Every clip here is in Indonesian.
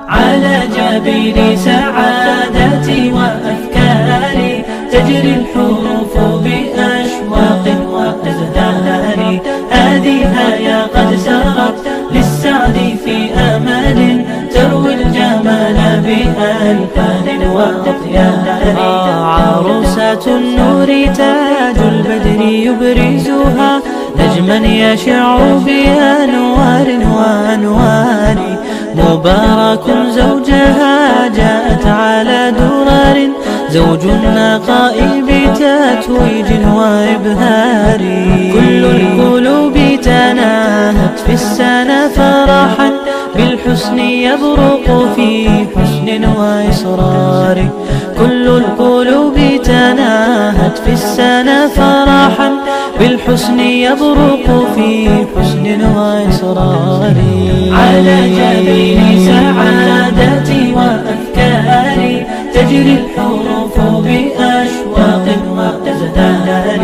على جبين سعادتي وأفكاري تجري الحروف بأشواق وأزهار. هذه يا قد سرت للسعد في أمل تروي الجمال بألفان وأطيار. عروسة النور تاج البدر يبرزها نجما يشع بأنوار وأنوار. مبارك زوجها جاءت على درر زوج النقاء بتتويج وإبهار. كل القلوب تناهت في السنة فرحا بالحسن يبرق في حسن وإصرار. كل القلوب تناهت في السنة فرحا بالحسن يبرق في حسن وإصرار. على جبين سعادتي وأفكاري تجري الحروف بأشواق وأزهار.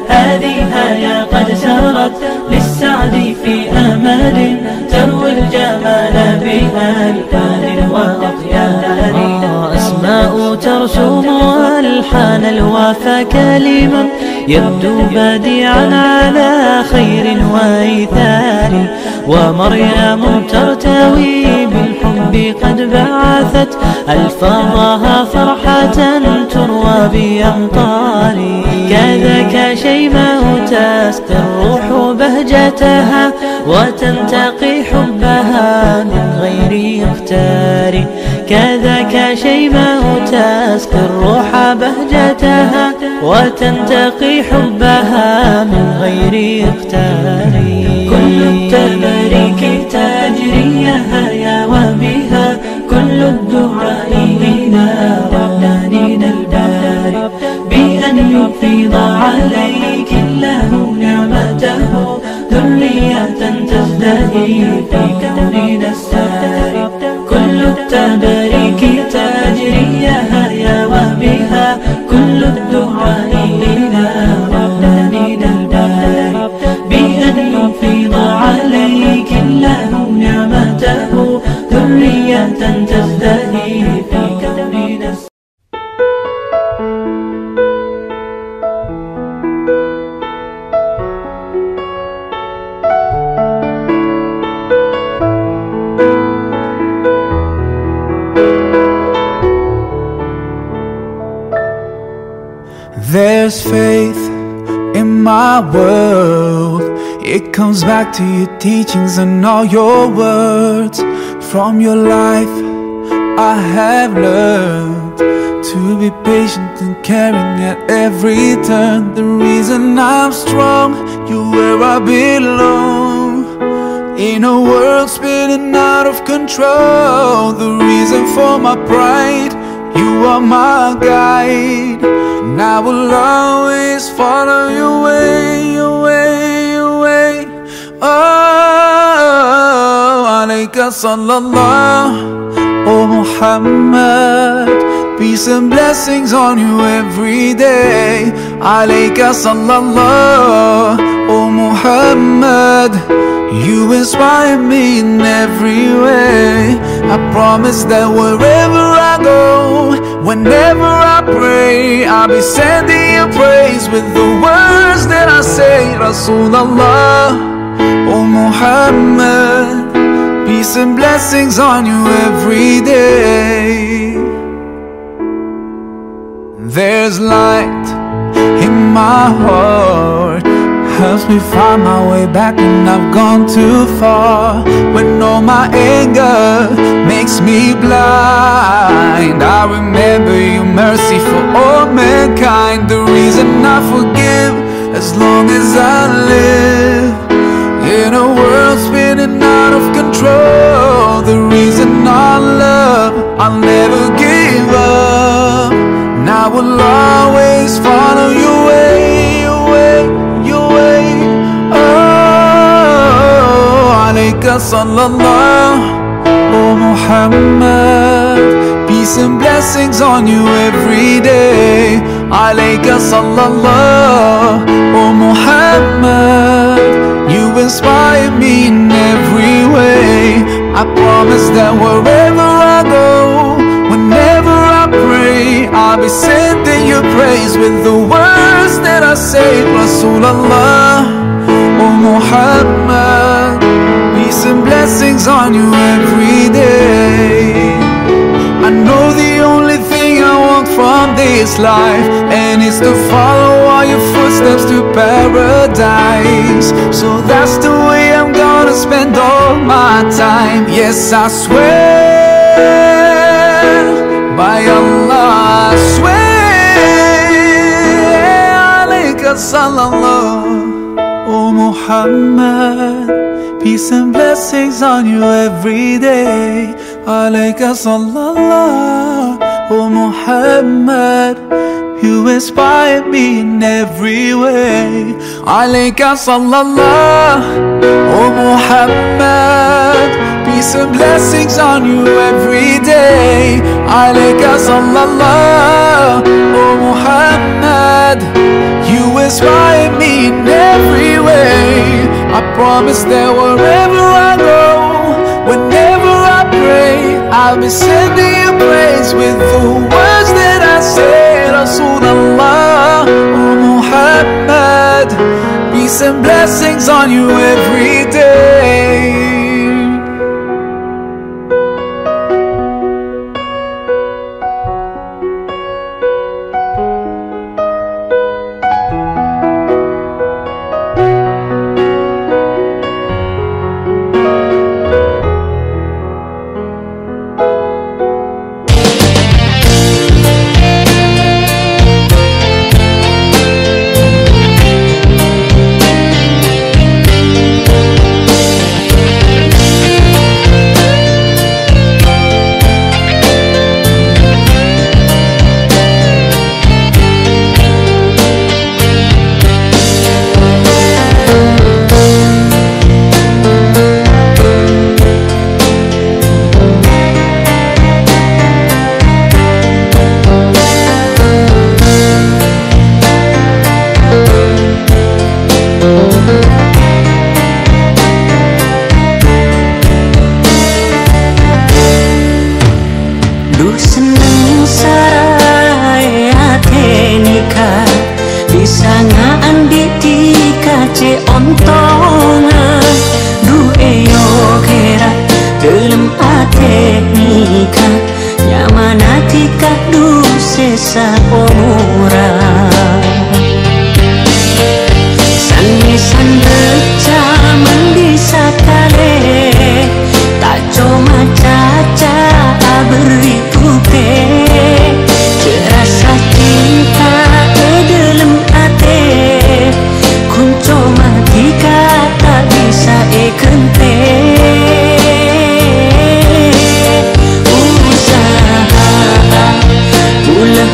هذه يا قد سرت للسعد في أمل تروي الجمال بألفان وأطيار. أسماء ترسم ألحان الوفا كلما يبدو بديعا على خير وإيثار. ومريم ترتوي بالحب قد بعثت ألفاظها فرحة تروى بأمطار. كذاك شيماء تسقي الروح بهجتها وتنتقي حبها من غير اختار. كذاك شيماء تسقي الروح بهجتها وتنتقي حبها من غير اختار. كل التباريك تجري يا وبها كل الدعاء إلى رحمن الباري بأن يفيض عليك الله نعمته ذرية تزدهي في كوننا الساري. كل التباريك تجري يا وبها كل الدعاء إلى رحمن الباري بأن يفيض عليك الله نعمته ذرية تزدهي في كوننا الساري. There's faith in my world. It comes back to your teachings and all your words. From your life I have learned to be patient and caring at every turn. The reason I'm strong, you're where I belong. In a world spinning out of control, the reason for my pride, you are my guide. And I will always follow your way, your way, your way. Oh, alayka sallallahu, oh Muhammad. Peace and blessings on you every day. Alayka sallallahu, oh Muhammad. You inspire me in every way. I promise that wherever I go, whenever I pray, I'll be sending you praise with the words that I say. Rasulullah, oh Muhammad. Peace and blessings on you every day. There's light in my heart, helps me find my way back when I've gone too far. When all my anger makes me blind, I remember your mercy for all mankind. The reason I forgive as long as I live. In a world spinning out of control, the reason I love, I'll never give up. And I will always follow your way, your way, your way. Oh, alayka sallallahu, oh Muhammad. Peace and blessings on you every day. Alayka sallallahu, oh Muhammad. You inspire promise that wherever I go, whenever I pray, I'll be sending you praise with the words that I say. Rasulallah, oh Muhammad, peace and blessings on you every day. I know the only thing I want from this life, and it's to follow all your footsteps to paradise. So that's the way I'm gonna spend all my time. Yes, I swear, by Allah I swear, alayka sallallahu, oh Muhammad, peace and blessings on you every day. Alayka sallallahu, oh Muhammad, you inspire me in every way. Alayka sallallahu, oh Muhammad, peace and blessings on you every day. Alayka sallallahu, oh Muhammad, you inspire me in every way. I promise that wherever I go, whenever I pray, I'll be sending you praise with the words that I say. Rasulallah, oh Muhammad, peace and blessings on you every day. Duh seneng saya tenika bisa ngaandi tika ce ontongan. Duh eyo kera dalam atenika nyamana tika duh sesa orang. San beca mendisa kale tak cuma caca beri putih, rasa cinta dalam hati kunco mati tak bisa kente. Usaha ulah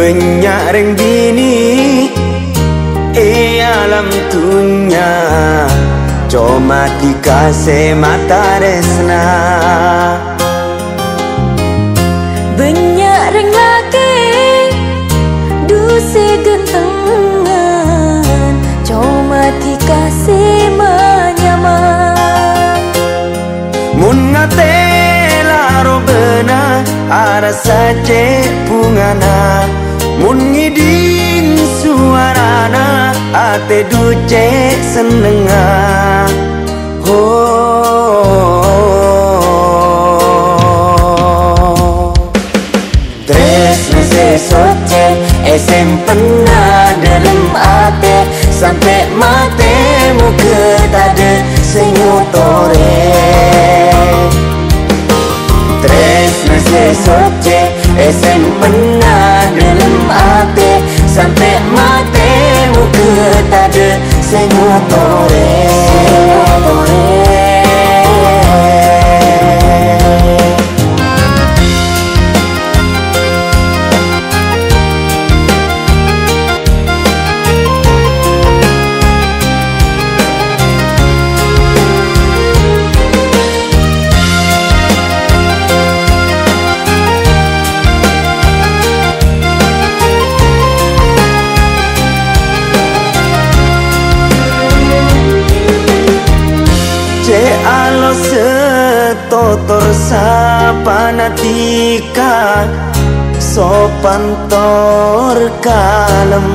banyak ring bini alam dunia, cuma dikasih mata resna. Banyak ring laki dusi gentengan, cuma dikasih menyaman. Mun ngate laro bena arasa cek bungana, mun ngiding suarana ate duce senenga. Tresna sesoce pena dalam ate, sampai mate muka tade senyutore. Tresna sesoce pena dalam ate, sampai mate muka tade senyutore. Alo setotor sapanatika, sopan tor kalem.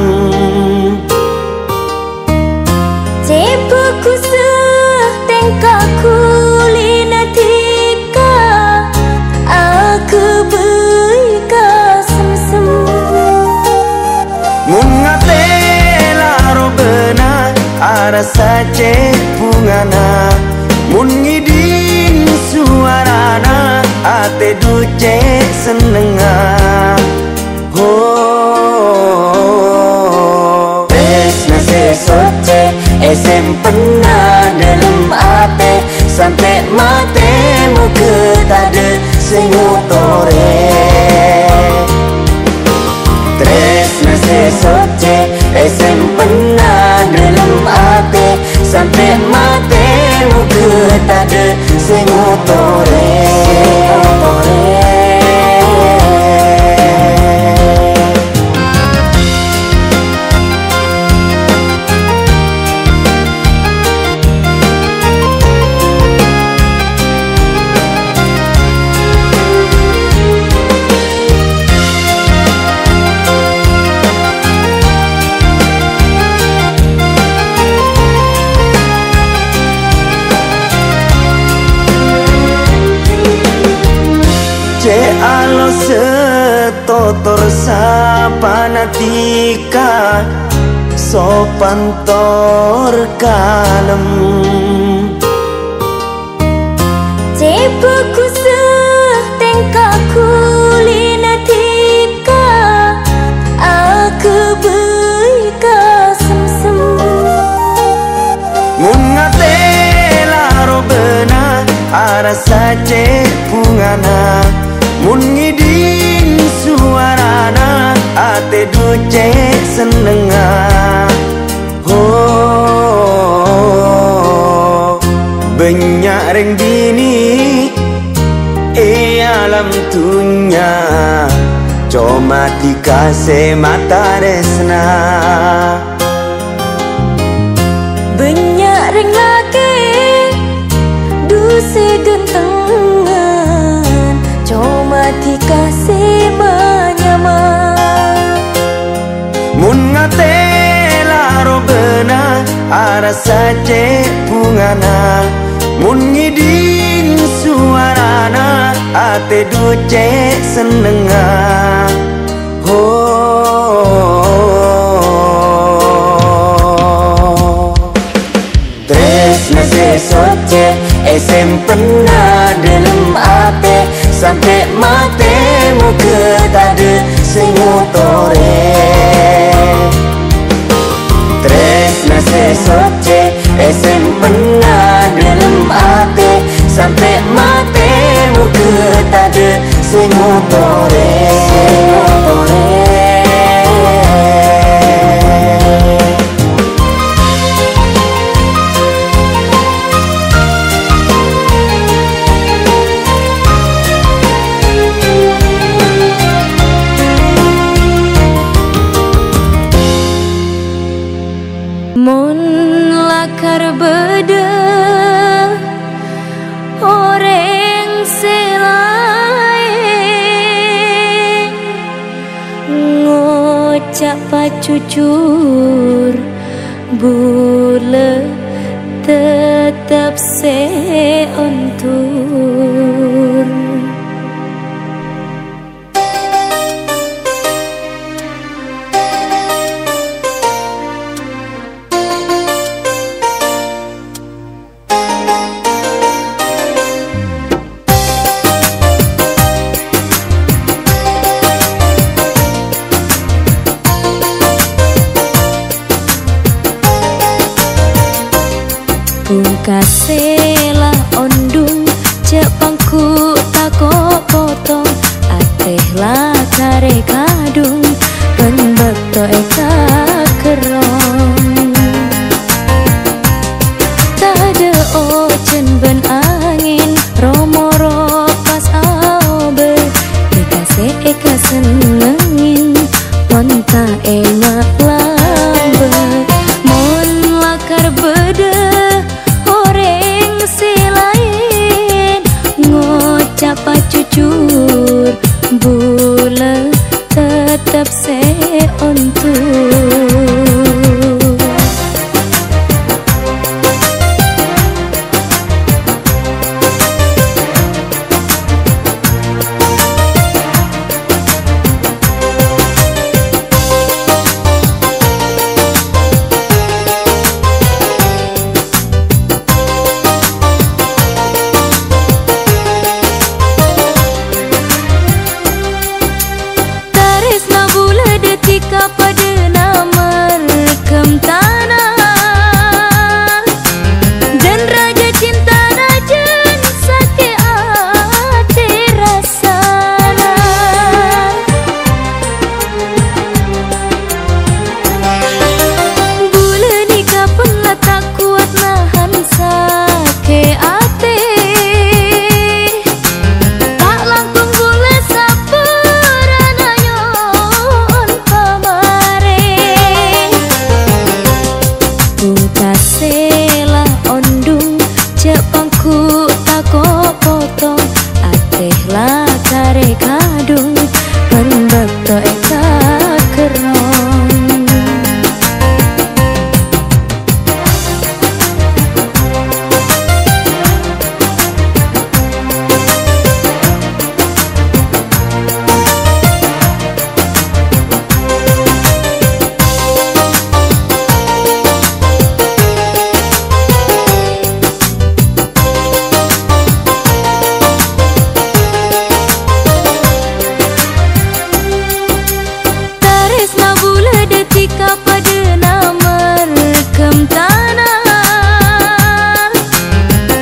Cepaku setengkaku linatika, aku bika sem-sem. Mungate laro bena arasa cek bungana, mun ngiding suarana ate duce senenga. Tresna sesoce pena dalam ate, sampai mate muka tade senyutore. Tresna sesoce pena dalam ate, sampai mate muka tade senyutore. Alo setotor sapanatika, sopan tor kalem. Cepaku setengkaku linatika, aku bika sem-sem. Mun ngate laro bena arasa cek bungana, mun ngiding suarana ate duce senenga. Banyak ring bini alam dunia, cuma dikasih mata resna. Banyak ring laki dusi gentengan, cuma dikasih menyaman. Mun ngate laro bena arasa cek bungana, mun ngiding suarana ate duce senenga. Tresna sesoce pena dalam ate, sampai mate muka tade senyutore. Tresna sesoce pena dalam ate, sampai mate muka tade senyutore. Mon lakar beda orang selain ngocak pacucur bule tetap seontur. Pungkasela ondung cepangku tako potong ateh lah kare kadung penbeto eka kerong tade ocen ben angin romoro pas aobe eka senengin ponta emak lambe mon lakar beda pacucur bula tetap seontur. Pada nama rekam tanah dan raja cinta rajan sakit hati rasana bule nikah pun lah tak kuat nahan sakit hati tak langkung bule Pungkasela ondung cepangku tako potong ateh lah kare kadung penbeto eka kerong pada nama rekam tanah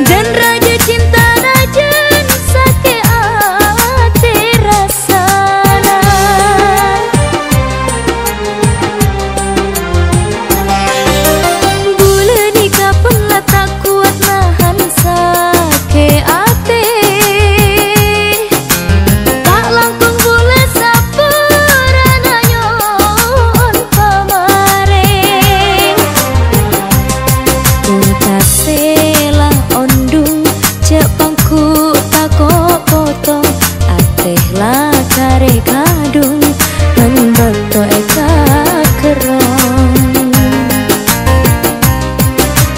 dan raja cinta rajan sakit hati rasana bule nikah pun lah tak kuat nahan sakit hati tak langkung bule Pungkasela ondung cepangku tako potong ateh lah kare kadung penbeto eka kerong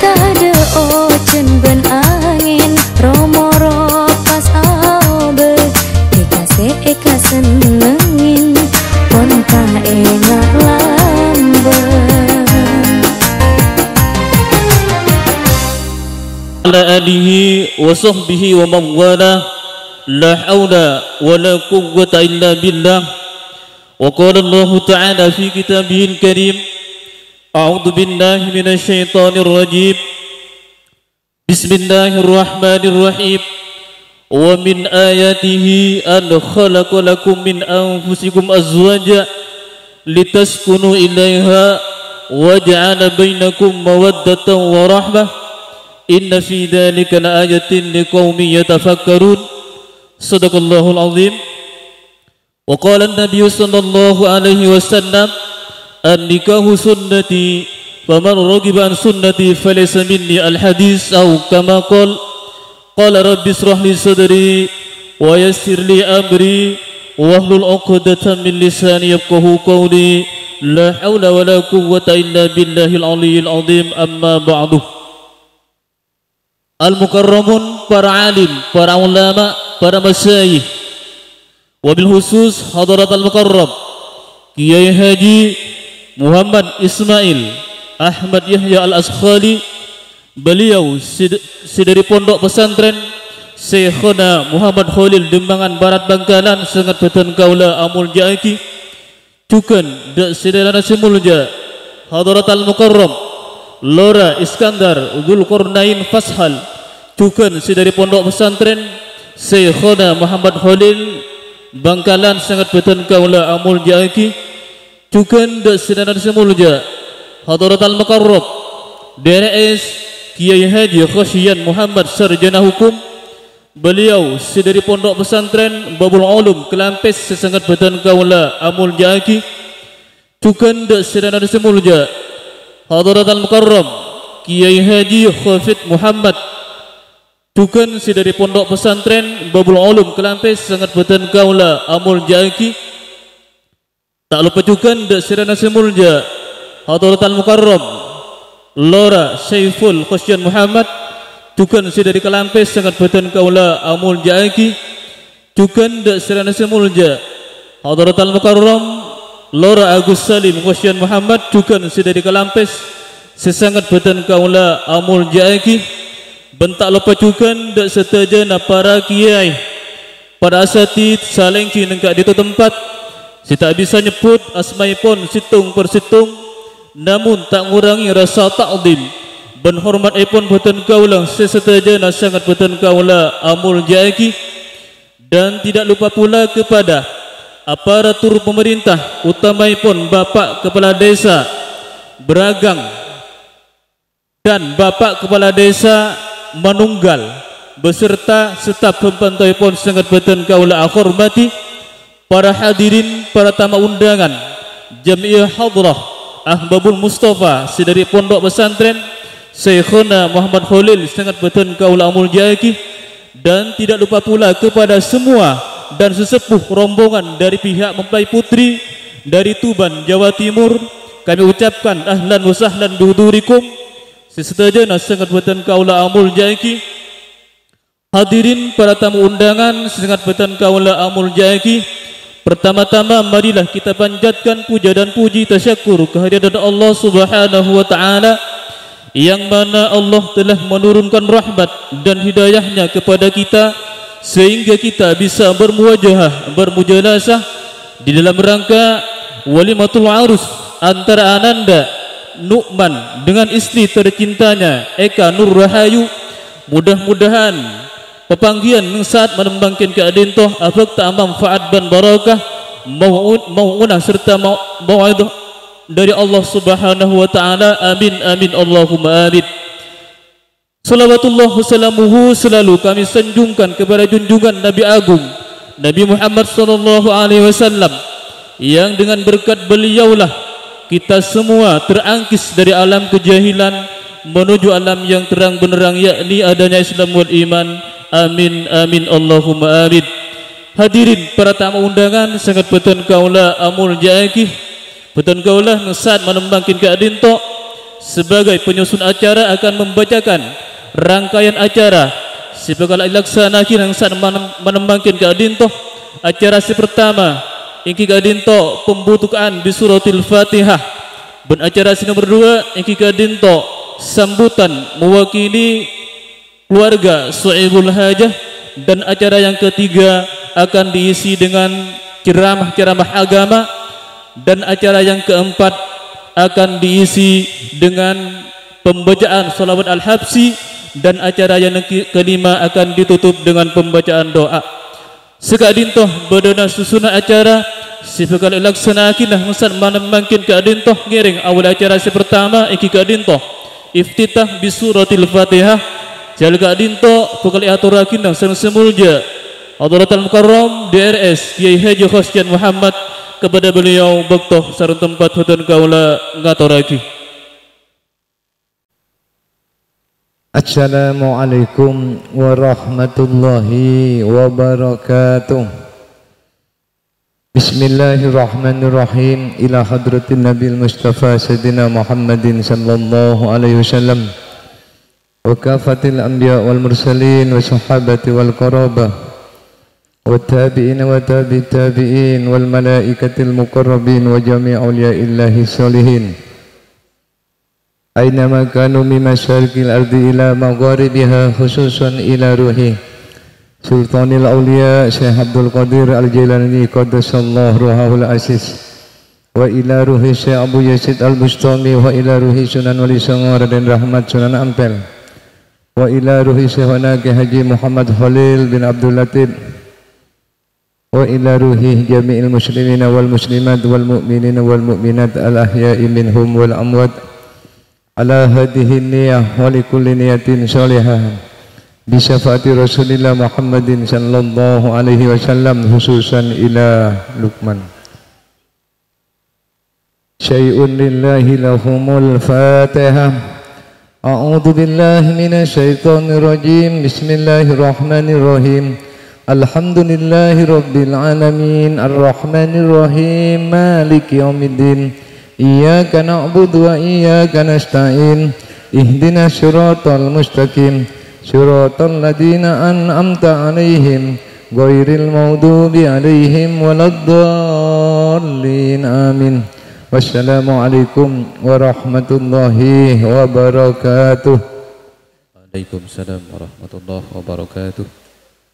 tade ocen ben angin romoro pas aobe eka senengin ponta enak lambe ala alihi wa sahbihi wa man wala la hawla wa la quwwata illa billah wa qala Allah ta'ala fi kitabihil karim a'udzu billahi minasy syaithanir rajim bismillahirrahmanirrahim wa min ayatihi an khalaqa lakum min anfusikum azwaja litaskunu ilaiha wa ja'ala bainakum mawaddatan wa rahmah inna fi dhalika laayatin liqaumin yatafakkarun. Sadaqallahul azim. Wa qala an-nabiy sallallahu alaihi wasallam an-nikahu sunnati faman raghiba an sunnati falaysa minni al-hadis atau kama qala rabbi ishrah li sadri wa yassir li amri wahlul 'uqdatam min lisani yafqahu qawli la haula wala quwwata illa billahil aliyyil azim amma ba'du. Al-mukarramun, para alim, para ulama, para masyayikh, wabil khusus hadarat al-mukarram Kiai Haji Muhammad Ismail Ahmad Yahya Al-Askhali. Beliau dari pondok pesantren Syekhona Muhammad Khalil Dembangan Barat Bangkalan sangat beten kaula amul jaiki cukan dak sedana simulja hadarat al-mukarram Lora Iskandar Dzulqarnain Fashal cukan dari pondok pesantren Syekhona Muhammad Khalil Bangkalan sangat beten kaula amul jaiki cukan dak sedana simulja hadarat al-mukarram DRS Kiai Haji Khasyian Muhammad Sarjana Hukum. Beliau dari pondok pesantren Babul Ulum Kelampis sesangat beten kaula amul jaiki cukan dak sedana simulja hadarat al-mukarram Kiai Haji Khafid Muhammad cukan dari pondok pesantren Babul Ulum Kelampis sangat beten kaula amul jaiki. Tak lupa cukan dak sedana simulja hadarat al-mukarram Lora Syaiful Khasyian Muhammad cukan dari Kelampis sangat beten kaula amul jaiki cukan dak sedana simulja hadarat al-mukarram Lora Agus Salim Khasyian Muhammad cukan dari Kelampis sesangat beten kaula amul jaiki. Bentak lupa cukan dak setajana para kiai para asatid salengki nengkak di tempat si tak bisa nyebut asmaipun situng per situng, namun tak ngurangi rasa ta'zim ben hormat ipun beten kaula sesetajana sangat beten kaula amul jaiki. Dan tidak lupa pula kepada aparatur pemerintah utamaipun Bapak Kepala Desa Beragang dan Bapak Kepala Desa Manunggal beserta staf pembantuipun sangat beten kaula hormati. Para hadirin, para tamu undangan Jamiah Hadrah Ahbabul Mustafa dari pondok pesantren Syekhona Muhammad Khalil sangat beten kaula amul jaiki. Dan tidak lupa pula kepada semua dan sesepuh rombongan dari pihak mempelai putri dari Tuban, Jawa Timur, kami ucapkan ahlan wa sahlan bihudurikum sesetajana sangat beten kaula amul jaiki. Hadirin, para tamu undangan sangat beten kaula amul jaiki. Pertama-tama marilah kita panjatkan puja dan puji tasyakur kehadiran Allah Subhanahu wa taala yang mana Allah telah menurunkan rahmat dan hidayahnya kepada kita sehingga kita bisa bermuwajahah bermujalasah di dalam rangka walimatul arus antara Ananda Nu'man dengan istri tercintanya Eka Nur Rahayu. Mudah-mudahan pepanggian saat menembangkan keadintoh afak ta'amam fa'ad ban barakah mau'unah serta mau'idah dari Allah Subhanahu wa taala. Amin amin Allahumma amin. Salawatullah wasalamuhu selalu kami sanjungkan kepada junjungan Nabi Agung Nabi Muhammad sallallahu alaihi wasallam yang dengan berkat beliaulah kita semua terangkis dari alam kejahilan menuju alam yang terang benderang yakni adanya Islam wal iman. Amin amin Allahumma amin. Hadirin, para tamu undangan sangat beten kaula amul jaiki. Beten kaula saat menembangkan keadinto sebagai penyusun acara akan membacakan rangkaian acara sebagaimana dilaksanakan saat menembangkan keadinto. Acara si pertama ingki keadinto pembukaan di suratul Fatihah. Dan acara si nomor 2 ingki keadinto sambutan mewakili keluarga Su'ibul Hajah. Dan acara yang ketiga akan diisi dengan ceramah-ceramah agama. Dan acara yang keempat akan diisi dengan pembacaan salawat al-habsi. Dan acara yang kelima akan ditutup dengan pembacaan doa. Sekadintoh badana susunan acara sifakal laksanakinah mesat makin keadintoh ngiring awal acara si pertama iki keadintoh iftitah bisuratil Fatihah. Jalga adinto pukali aturakin dan semulja Hadratul Mukarram DRS Kiai Haji Khasyian Muhammad kepada beliau bektoh sareng tempat hutan kaula ngaturaki. Assalamualaikum warahmatullahi wabarakatuh. Bismillahirrahmanirrahim. Ila hadratin Nabil Mustafa Sayyidina Muhammadin sallallahu alaihi wasallam wa kafatil anbiya wal mursalin wa sahabati wal qarabah wa tabi'in wa tabi'it tabi'in wal malaikatil muqarrabin wa jami' awliyaillahi salihin aynama kanu min masyariqil ardi ila magharibiha, khususan ila ruhi Sultanil Aulia Syekh Abdul Qadir Al-Jailani qaddasallahu ruhahul aziz, wa ila ruhi Syekh Abu Yazid Al-Bustami, wa ila ruhi Sunan Wali Songo Raden Rahmat Sunan Ampel, wa ila ruhi Syekh Wanaki Haji Muhammad Khalil bin Abdul Latif, wa ila ruhi jami'il muslimina wal muslimat wal mu'minina wal mu'minat al-ahya'i minhum wal amwat ala hadihi niyah wa likulli niyatin sholihah bi syafaati Rasulillah Muhammadin sallallahu alaihi wasallam, khususan ila Luqman. Syai'un lillahi lahumul Fatihah. A'udzu billahi minasy syaithanir rajim. Bismillahirrahmanirrahim. Alhamdulillahi rabbil alamin, arrahmanir rahim, maliki yaumiddin. Iyyaka na'budu wa iyyaka nasta'in. Ihdinas siratal mustaqim. Siratal ladzina an'amta 'alaihim ghairil maghdubi 'alaihim waladdallin. Amin. Wassalamualaikum warahmatullahi wabarakatuh. Waalaikumsalam warahmatullahi wabarakatuh.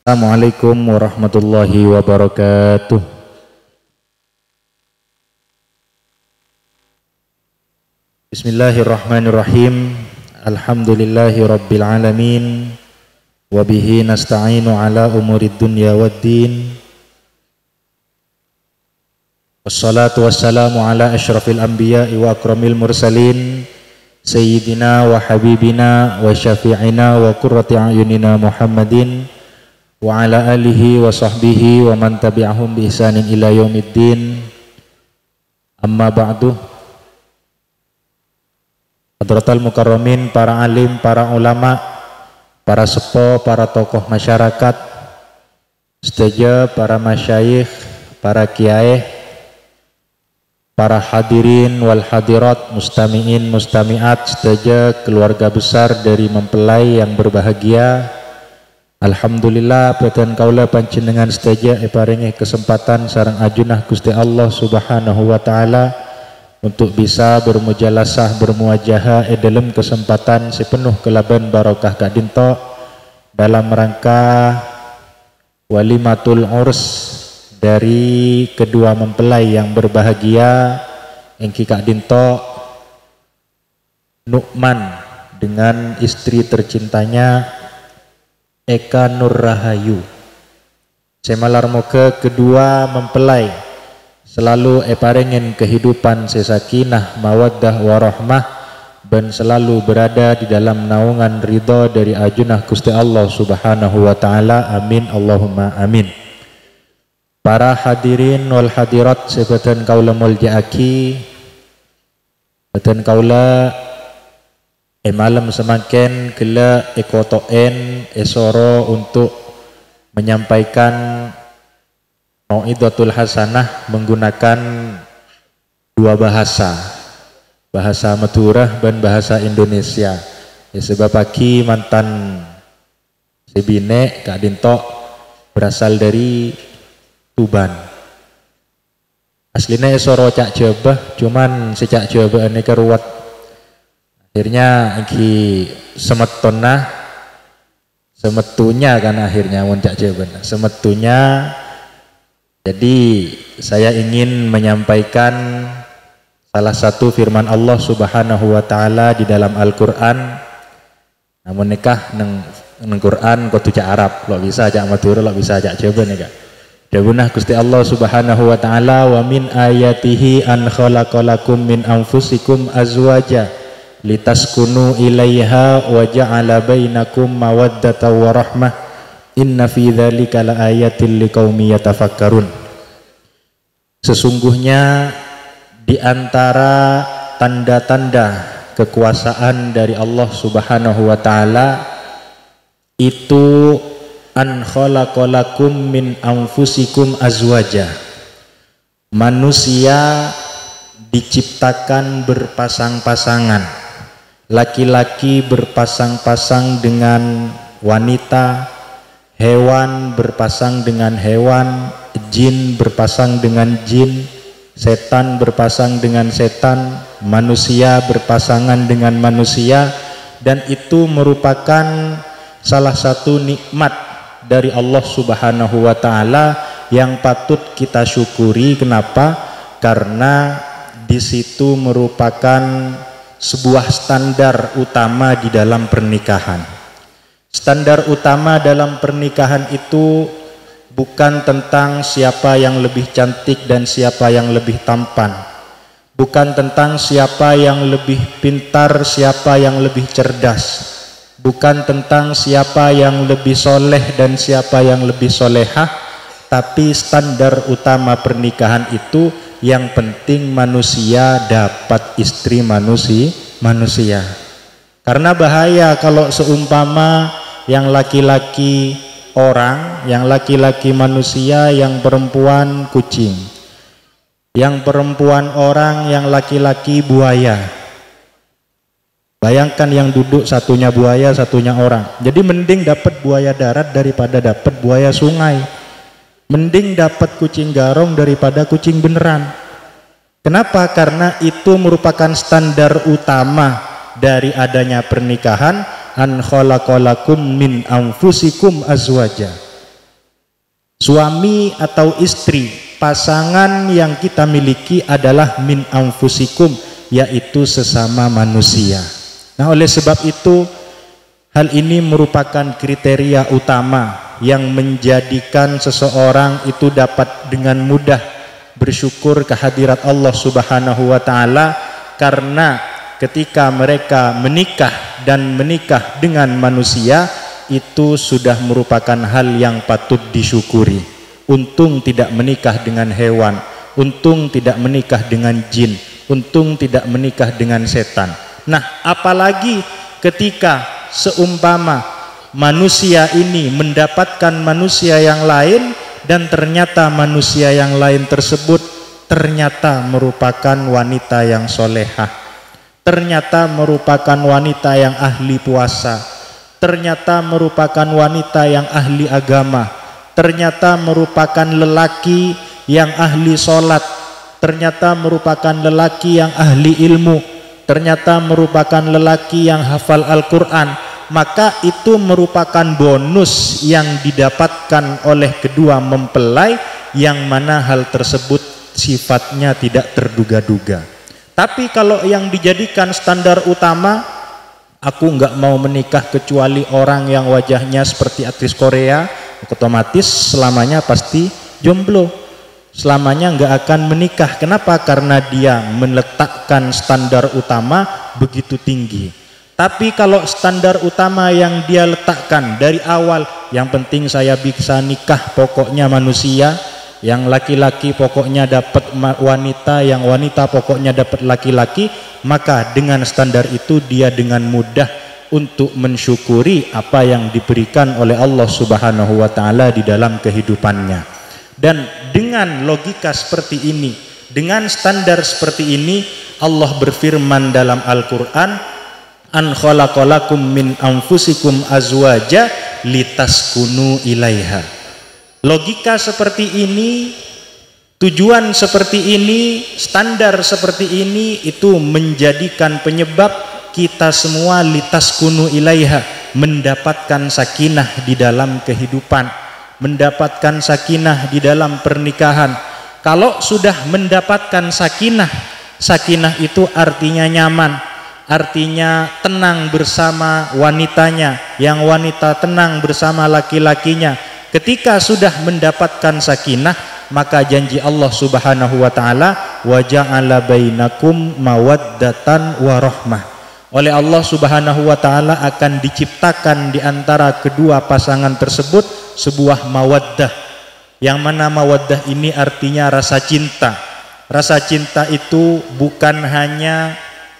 Assalamualaikum warahmatullahi wabarakatuh. Bismillahirrahmanirrahim. Alhamdulillahi rabbil alamin, wa bihi nasta'inu ala umurid dunya waddin. Wassalatu wassalamu ala asyrafil anbiya'i wa akramil mursalin, sayyidina wa habibina wa syafi'ina wa qurrati a'yunina Muhammadin wa ala alihi wa sahbihi wa man tabi'ahum bi ihsanin ila yaumiddin. Amma ba'du. Hadratal mukarramin, para alim, para ulama, para sepo, para tokoh masyarakat, sedaja para masyayikh, para kiai, para hadirin wal hadirat, mustami'in, mustami'at, sedaja keluarga besar dari mempelai yang berbahagia. Alhamdulillah peten kaula panjenengan sedaja paringi kesempatan sareng ajunah Gusti Allah Subhanahu wa taala untuk bisa bermujalasah bermuajahah dalam kesempatan sepenuh kelaban barokah kadinto dalam rangka walimatul urs dari kedua mempelai yang berbahagia engki kadinto Nu'man dengan istri tercintanya Eka Nur Rahayu. Semalar moga kedua mempelai selalu paringin kehidupan sesakinah mawaddah warahmah dan selalu berada di dalam naungan ridha dari ajunah Gusti Allah Subhanahu wa taala. Amin Allahumma amin. Para hadirin wal hadirat sebatan kaula muljaaki, beten kaula malam semakin gela ekotoen esoro untuk menyampaikan Mau'idatul Hasanah menggunakan dua bahasa, bahasa Madura dan bahasa Indonesia. Ya, sebab pagi mantan Sibine Kak Dinto berasal dari Tuban. Aslinya soro Cak Jawa, cuman si Cak Jawa ini keruat. Akhirnya iki semetunya kan akhirnya mon Cak Jawa. Semetunya. Jadi saya ingin menyampaikan salah satu firman Allah Subhanahu wa taala di dalam Al-Qur'an. Namun nikah neng Qur'an kudu cak Arab, lo bisa cak Madura, lo bisa cak Jawa nih Kak. Dawuh Gusti Allah Subhanahu wa taala, wa min ayatihi an khalaqalakum min anfusikum azwaja litaskunu ilaiha wa ja'ala bainakum mawaddatan wa rahmah. Inna fi dzalika laayatil liqaumi yatafakkarun. Sesungguhnya di antara tanda-tanda kekuasaan dari Allah Subhanahu wa taala itu an khalaqalakum min anfusikum azwaja. Manusia diciptakan berpasang-pasangan. Laki-laki berpasang-pasang dengan wanita, hewan berpasang dengan hewan, jin berpasang dengan jin, setan berpasang dengan setan, manusia berpasangan dengan manusia, dan itu merupakan salah satu nikmat dari Allah Subhanahu wa taala yang patut kita syukuri. Kenapa? Karena di situ merupakan sebuah standar utama di dalam pernikahan. Standar utama dalam pernikahan itu bukan tentang siapa yang lebih cantik dan siapa yang lebih tampan, bukan tentang siapa yang lebih pintar, siapa yang lebih cerdas, bukan tentang siapa yang lebih soleh dan siapa yang lebih solehah, tapi standar utama pernikahan itu yang penting manusia dapat istri manusia. Karena bahaya kalau seumpama yang laki-laki orang, yang laki-laki manusia, yang perempuan kucing, yang perempuan orang, yang laki-laki buaya. Bayangkan yang duduk satunya buaya, satunya orang. Jadi mending dapat buaya darat daripada dapat buaya sungai. Mending dapat kucing garong daripada kucing beneran. Kenapa? Karena itu merupakan standar utama dari adanya pernikahan. An khalaqalakum min anfusikum azwaja. Suami atau istri, pasangan yang kita miliki adalah min anfusikum, yaitu sesama manusia. Nah, oleh sebab itu hal ini merupakan kriteria utama yang menjadikan seseorang itu dapat dengan mudah bersyukur kehadirat Allah Subhanahu wa taala, karena ketika mereka menikah dan menikah dengan manusia itu sudah merupakan hal yang patut disyukuri. Untung tidak menikah dengan hewan, untung tidak menikah dengan jin, untung tidak menikah dengan setan. Nah, apalagi ketika seumpama manusia ini mendapatkan manusia yang lain dan ternyata manusia yang lain tersebut ternyata merupakan wanita yang solehah, ternyata merupakan wanita yang ahli puasa, ternyata merupakan wanita yang ahli agama, ternyata merupakan lelaki yang ahli sholat, ternyata merupakan lelaki yang ahli ilmu, ternyata merupakan lelaki yang hafal Al-Quran, maka itu merupakan bonus yang didapatkan oleh kedua mempelai, yang mana hal tersebut sifatnya tidak terduga-duga. Tapi kalau yang dijadikan standar utama, aku nggak mau menikah kecuali orang yang wajahnya seperti aktris Korea, otomatis selamanya pasti jomblo, selamanya nggak akan menikah. Kenapa? Karena dia meletakkan standar utama begitu tinggi. Tapi kalau standar utama yang dia letakkan dari awal, yang penting saya bisa nikah pokoknya manusia, yang laki-laki pokoknya dapat wanita, yang wanita pokoknya dapat laki-laki, maka dengan standar itu dia dengan mudah untuk mensyukuri apa yang diberikan oleh Allah Subhanahu wa taala di dalam kehidupannya. Dan dengan logika seperti ini, dengan standar seperti ini, Allah berfirman dalam Al-Quran, an khalaqalakum min anfusikum azwaja litaskunu ilaiha. Logika seperti ini, tujuan seperti ini, standar seperti ini, itu menjadikan penyebab kita semua litaskunu ilaiha, mendapatkan sakinah di dalam kehidupan, mendapatkan sakinah di dalam pernikahan. Kalau sudah mendapatkan sakinah, sakinah itu artinya nyaman, artinya tenang bersama wanitanya, yang wanita tenang bersama laki-lakinya. Ketika sudah mendapatkan sakinah, maka janji Allah Subhanahu wa taala, wa ja'ala bainakum mawaddatan wa rahmah. Oleh Allah Subhanahu wa taala akan diciptakan di antara kedua pasangan tersebut sebuah mawaddah, yang mana mawaddah ini artinya rasa cinta. Rasa cinta itu bukan hanya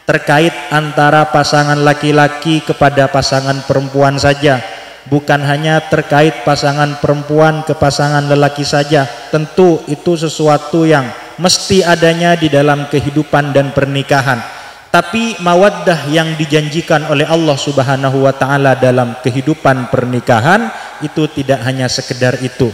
terkait antara pasangan laki-laki kepada pasangan perempuan saja, bukan hanya terkait pasangan perempuan ke pasangan lelaki saja. Tentu itu sesuatu yang mesti adanya di dalam kehidupan dan pernikahan. Tapi mawaddah yang dijanjikan oleh Allah Subhanahu wa taala dalam kehidupan pernikahan itu tidak hanya sekedar itu.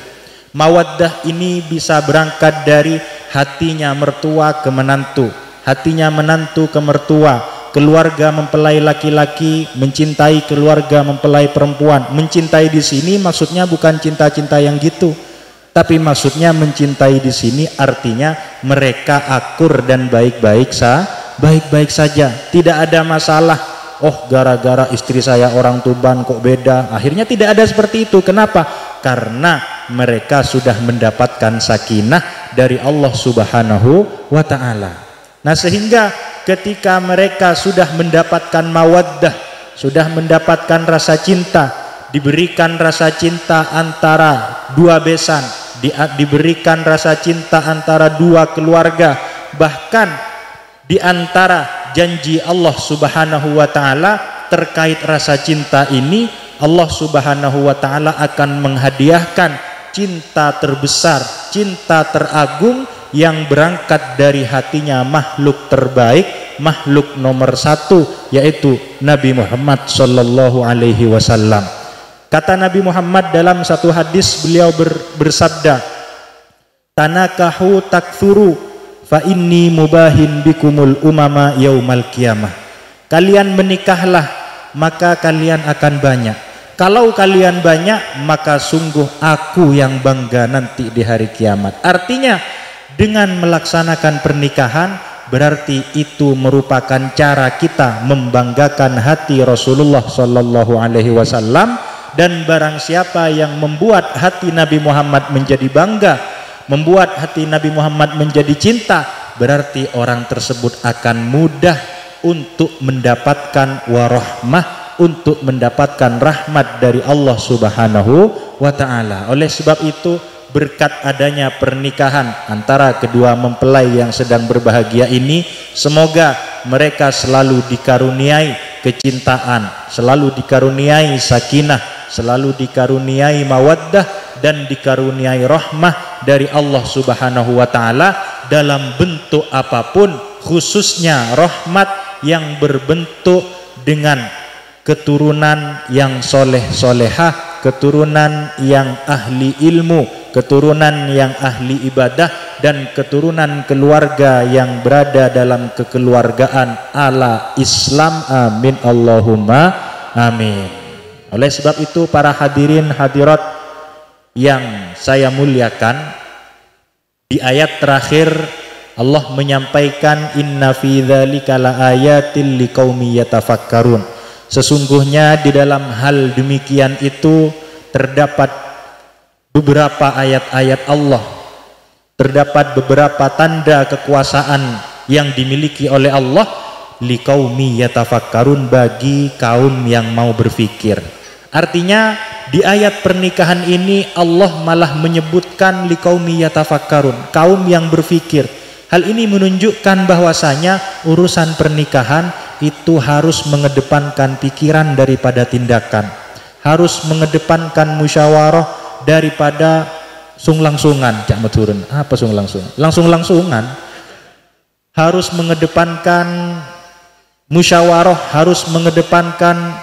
Mawaddah ini bisa berangkat dari hatinya mertua ke menantu, hatinya menantu ke mertua, keluarga mempelai laki-laki mencintai keluarga mempelai perempuan. Mencintai di sini maksudnya bukan cinta-cinta yang gitu, tapi maksudnya mencintai di sini artinya mereka akur dan baik-baik saja, tidak ada masalah. Oh, gara-gara istri saya orang Tuban kok beda. Akhirnya tidak ada seperti itu. Kenapa? Karena mereka sudah mendapatkan sakinah dari Allah Subhanahu wa taala. Nah, sehingga ketika mereka sudah mendapatkan mawaddah, sudah mendapatkan rasa cinta, diberikan rasa cinta antara dua besan, diberikan rasa cinta antara dua keluarga, bahkan di antara janji Allah Subhanahu wa taala terkait rasa cinta ini, Allah Subhanahu wa taala akan menghadiahkan cinta terbesar, cinta teragung yang berangkat dari hatinya makhluk terbaik, makhluk nomor satu, yaitu Nabi Muhammad sallallahu alaihi wasallam. Kata Nabi Muhammad dalam satu hadis, beliau bersabda, "Tanakahu takthuru fa inni mubahin bikumul umama yaumal qiyamah." Kalian menikahlah, maka kalian akan banyak. Kalau kalian banyak, maka sungguh aku yang bangga nanti di hari kiamat. Artinya, dengan melaksanakan pernikahan berarti itu merupakan cara kita membanggakan hati Rasulullah sallallahu alaihi wasallam, dan barang siapa yang membuat hati Nabi Muhammad menjadi bangga, membuat hati Nabi Muhammad menjadi cinta, berarti orang tersebut akan mudah untuk mendapatkan warahmah, untuk mendapatkan rahmat dari Allah Subhanahu wa taala. Oleh sebab itu, berkat adanya pernikahan antara kedua mempelai yang sedang berbahagia ini, semoga mereka selalu dikaruniai kecintaan, selalu dikaruniai sakinah, selalu dikaruniai mawaddah, dan dikaruniai rahmah dari Allah Subhanahu wa taala dalam bentuk apapun, khususnya rahmat yang berbentuk dengan keturunan yang soleh-solehah, keturunan yang ahli ilmu, keturunan yang ahli ibadah, dan keturunan keluarga yang berada dalam kekeluargaan ala Islam. Amin Allahumma amin. Oleh sebab itu, para hadirin hadirat yang saya muliakan, di ayat terakhir Allah menyampaikan, inna fi dzalika laayatil liqaumi yatafakkarun. Sesungguhnya di dalam hal demikian itu terdapat beberapa ayat-ayat Allah, terdapat beberapa tanda kekuasaan yang dimiliki oleh Allah, liqaumi yatafakkarun, bagi kaum yang mau berfikir. Artinya di ayat pernikahan ini Allah malah menyebutkan liqaumi yatafakkarun, kaum yang berfikir. Hal ini menunjukkan bahwasanya urusan pernikahan itu harus mengedepankan pikiran daripada tindakan, harus mengedepankan musyawarah daripada sung-langsungan. Cak maturun, apa sung-langsungan? Langsung-langsungan. Harus mengedepankan musyawarah, harus mengedepankan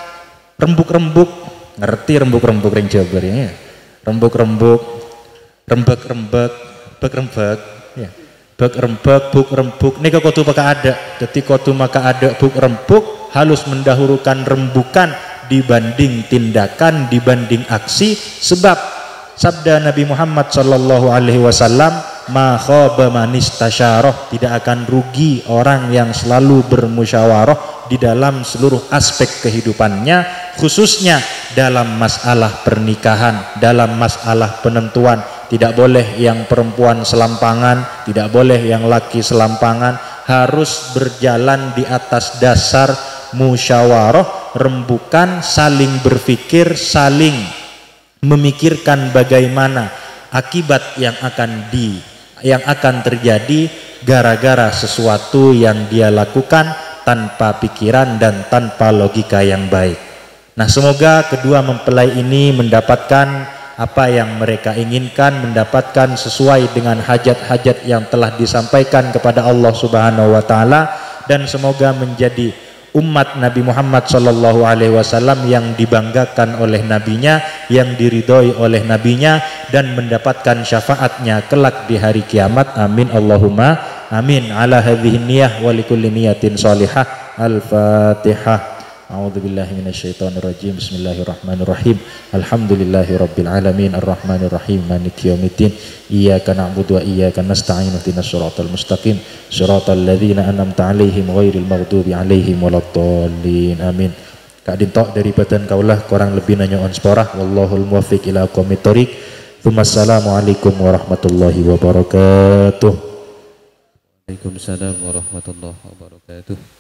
rembuk-rembuk. Ngerti rembuk-rembuk ring Jabar ya? Rembuk-rembuk, rembek-rembek, bek-rembek, ya. Bek-rembek, buk-rembuk. Nika kotu maka ada. Jadi kotu maka ada buk-rembuk, halus mendahulukan rembukan dibanding tindakan, dibanding aksi. Sebab sabda Nabi Muhammad sallallahu alaihi wasallam, ma khaba man istasyarah, tidak akan rugi orang yang selalu bermusyawarah di dalam seluruh aspek kehidupannya, khususnya dalam masalah pernikahan, dalam masalah penentuan. Tidak boleh yang perempuan selampangan, tidak boleh yang laki selampangan, harus berjalan di atas dasar musyawarah, rembukan, saling berpikir, saling memikirkan bagaimana akibat yang akan terjadi gara-gara sesuatu yang dia lakukan, tanpa pikiran dan tanpa logika yang baik. Nah, semoga kedua mempelai ini mendapatkan apa yang mereka inginkan, mendapatkan sesuai dengan hajat-hajat yang telah disampaikan kepada Allah Subhanahu wa taala, dan semoga menjadi umat Nabi Muhammad sallallahu alaihi wasallam yang dibanggakan oleh nabinya, yang diridhoi oleh nabinya, dan mendapatkan syafaatnya kelak di hari kiamat. Amin Allahumma amin. Ala hadhihi niyyah wa likulli niyatin shalihah. Al-Fatihah. A'udzubillahi minasyaitonirrajim. Bismillahirrahmanirrahim. Alhamdulillahirabbil alamin arrahmanirrahim maliki yaumiddin. Iyyaka na'budu wa iyyaka nasta'in ihdinas siratal mustaqim siratal ladzina an'amta 'alaihim ghairil maghdubi 'alaihim waladdallin. Amin. Kak dintok dari badan kaulah kurang lebih nanya on sporah wallahul muwaffiq ila aqwamit thoriq. Wassalamualaikum warahmatullahi wabarakatuh. Waalaikumsalam warahmatullahi wabarakatuh.